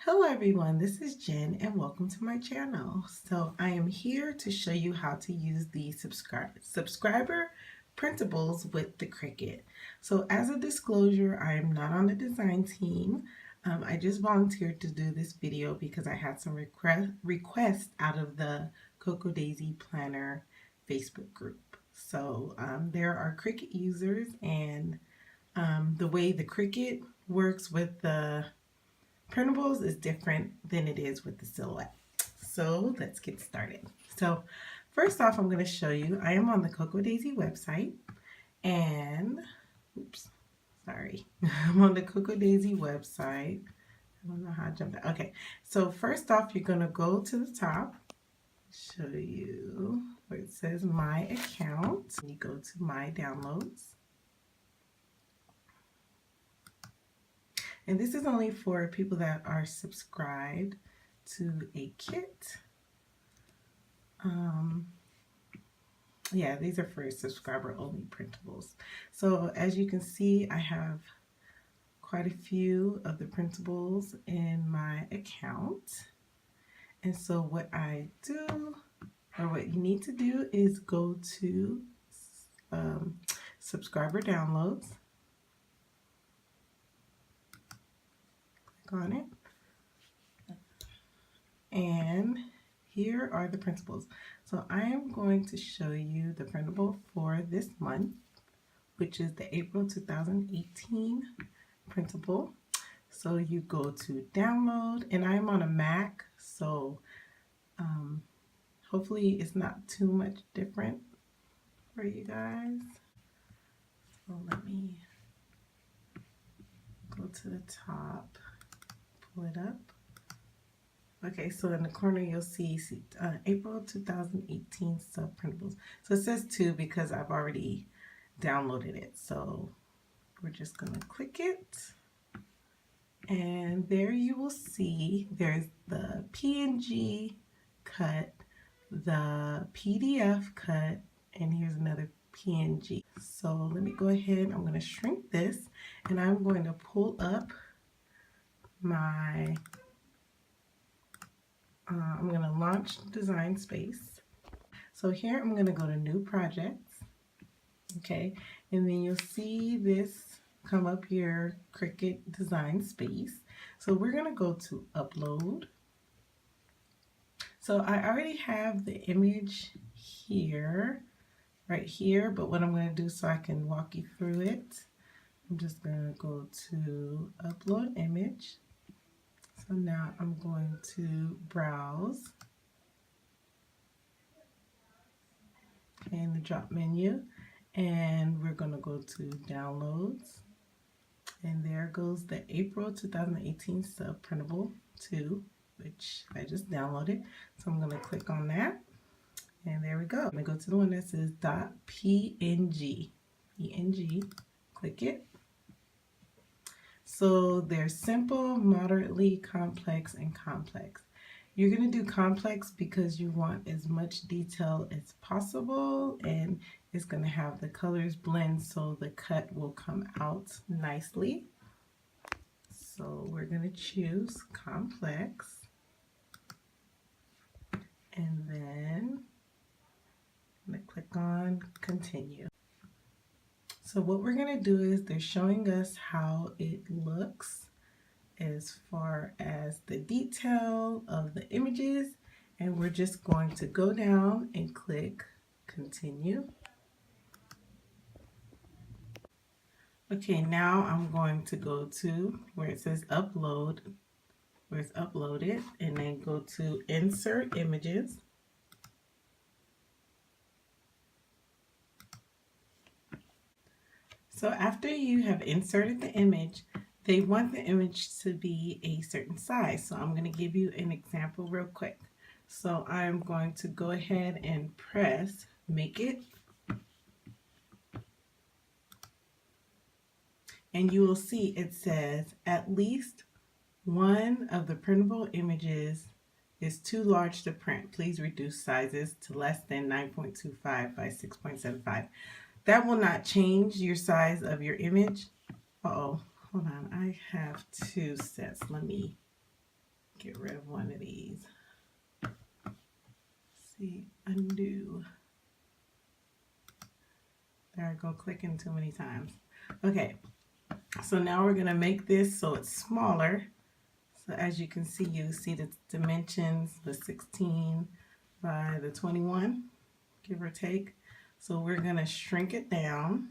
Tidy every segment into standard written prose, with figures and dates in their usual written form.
Hello everyone, this is Jen and welcome to my channel. So I am here to show you how to use the subscriber printables with the Cricut. So as a disclosure, I am not on the design team. I just volunteered to do this video because I had some requests out of the Cocoa Daisy Planner Facebook group. So there are Cricut users, and the way the Cricut works with the printables is different than it is with the silhouette. So let's get started. So first off, I'm going to show you, I am on the Cocoa Daisy website, and I'm on the Cocoa Daisy website. I don't know how I jumped out. Okay, so first off, you're going to go to the top, show you where it says my account. You go to my downloads. And this is only for people that are subscribed to a kit. Yeah, these are for subscriber only printables. So as you can see, I have quite a few of the printables in my account. And so what I do, or what you need to do, is go to subscriber downloads. Click on it. And here are the printables. So I am going to show you the printable for this month, which is the April 2018 printable. So you go to download, and I'm on a Mac, so hopefully it's not too much different for you guys. So let me go to the top, pull it up. Okay, so in the corner you'll see April 2018 sub printables. So it says 2 because I've already downloaded it. So we're just going to click it. And there you will see there's the PNG cut, the PDF cut, and here's another PNG. So let me go ahead. I'm going to shrink this, and I'm going to pull up my I'm going to launch Design Space. So here I'm going to go to New Projects. Okay, and then you'll see this come up here, Cricut Design Space. So we're going to go to Upload. So I already have the image here, right here, but what I'm going to do so I can walk you through it, I'm just going to go to Upload Image. So now I'm going to browse in the drop menu, and we're going to go to downloads, and there goes the April 2018 sub printable 2, which I just downloaded. So I'm going to click on that, and there we go. I'm going to go to the one that says .png, click it. So there's simple, moderately, complex, and complex. You're going to do complex because you want as much detail as possible, and it's going to have the colors blend so the cut will come out nicely. So we're going to choose complex, and then I'm going to click on continue. So what we're going to do is they're showing us how it looks as far as the detail of the images, and we're just going to go down and click continue. Okay, now I'm going to go to where it says upload, where it's uploaded, and then go to insert images. So after you have inserted the image, they want the image to be a certain size. So I'm going to give you an example real quick. So I'm going to go ahead and press make it. And you will see it says at least one of the printable images is too large to print. Please reduce sizes to less than 9.25 by 6.75. That will not change your size of your image. Uh-oh, hold on, I have 2 sets. Let me get rid of one of these. See, undo. There I go, clicking too many times. Okay, so now we're gonna make this so it's smaller. So as you can see, you see the dimensions, the 16 by the 21, give or take. So we're gonna shrink it down.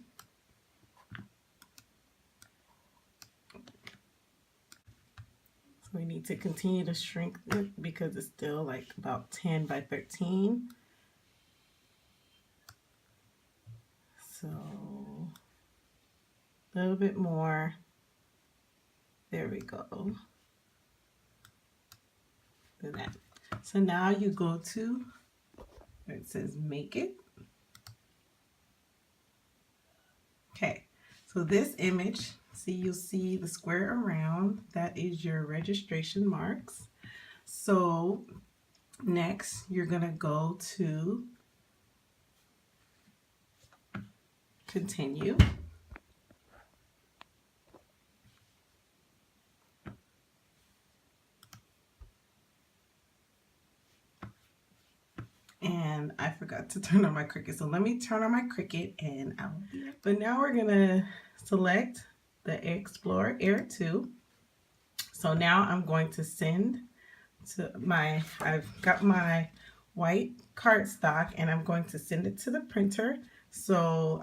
So we need to continue to shrink it because it's still like about 10 by 13. So a little bit more. There we go. Do that. So now you go to where it says make it. Okay, so this image, see, you'll see the square around, that is your registration marks. So next you're gonna go to continue. And I forgot to turn on my Cricut. So let me turn on my Cricut and I'll be right. But now we're gonna select the Explorer Air 2. So now I'm going to send to my, I've got my white cardstock and I'm going to send it to the printer. So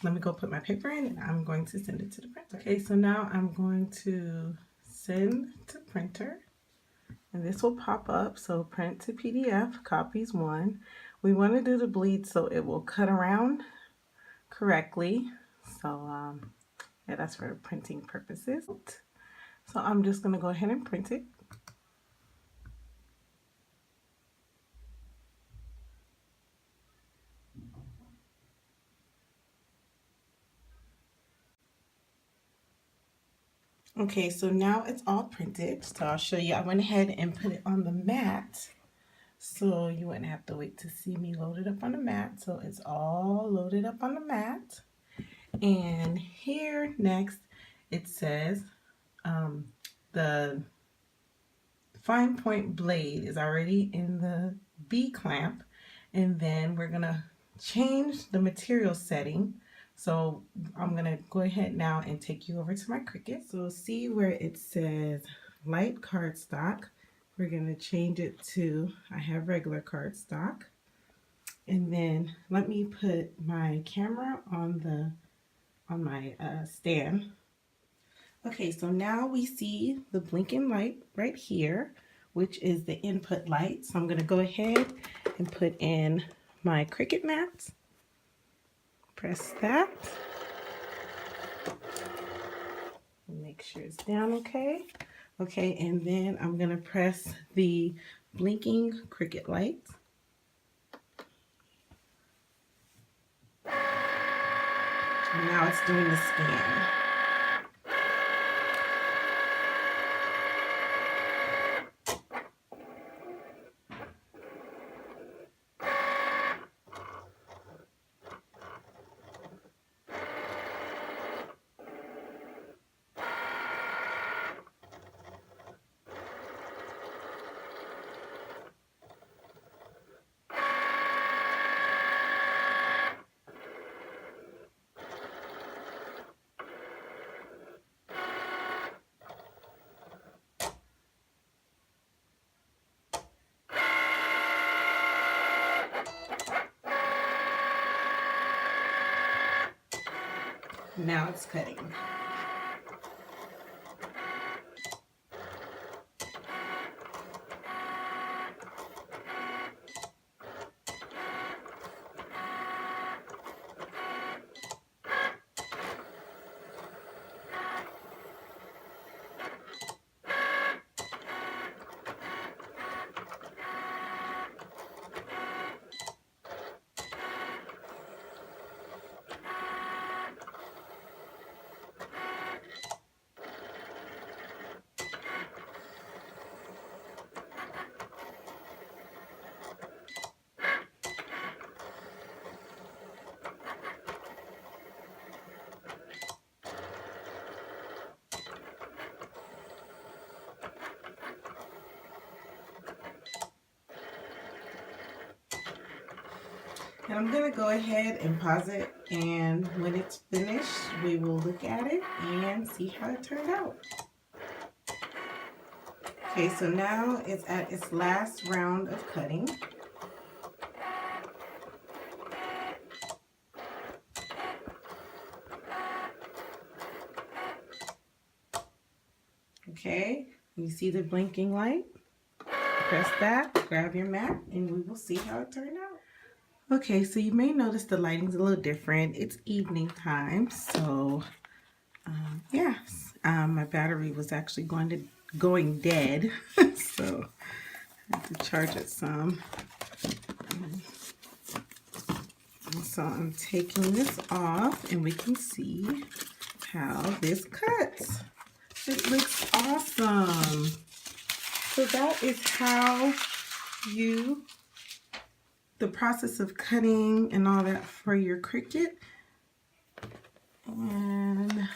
let me go put my paper in and I'm going to send it to the printer. Okay, so now I'm going to send to printer. And this will pop up, so print to PDF, copies 1. We want to do the bleed so it will cut around correctly. So yeah, that's for printing purposes. So I'm just going to go ahead and print it. Okay, so now it's all printed. So I'll show you. I went ahead and put it on the mat. So you wouldn't have to wait to see me load it up on the mat. So it's all loaded up on the mat. And here next it says the fine point blade is already in the B clamp. And then we're gonna change the material setting. So I'm gonna go ahead now and take you over to my Cricut. So see where it says light cardstock. We're gonna change it to, I have regular cardstock. And then let me put my camera on my stand. Okay, so now we see the blinking light right here, which is the input light. So I'm gonna go ahead and put in my Cricut mat. Press that. Make sure it's down okay. Okay, and then I'm gonna press the blinking Cricut light. Now it's doing the scan. Now it's cutting. And I'm going to go ahead and pause it, and when it's finished, we will look at it and see how it turned out. Okay, so now it's at its last round of cutting. Okay, you see the blinking light? Press that, grab your mat, and we will see how it turned out. Okay, so you may notice the lighting's a little different. It's evening time, so my battery was actually going dead, so I have to charge it some. So I'm taking this off, and we can see how this cuts. It looks awesome. So that is how the process of cutting and all that for your Cricut. And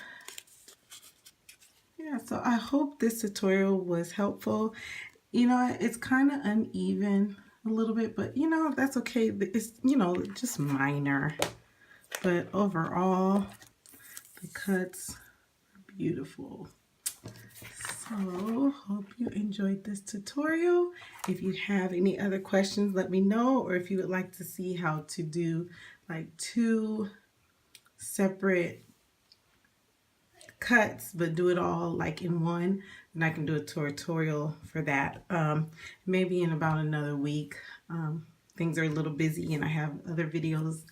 yeah, so I hope this tutorial was helpful. You know, it's kind of uneven a little bit, but you know, that's okay. It's, you know, just minor. But overall, the cuts are beautiful. So, hope you enjoyed this tutorial. If you have any other questions, let me know, or if you would like to see how to do like 2 separate cuts but do it all like in one, then I can do a tutorial for that. Maybe in about another week. Things are a little busy and I have other videos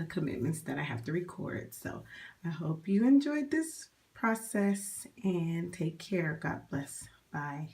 commitments that I have to record. So I hope you enjoyed this process, and take care. God bless. Bye.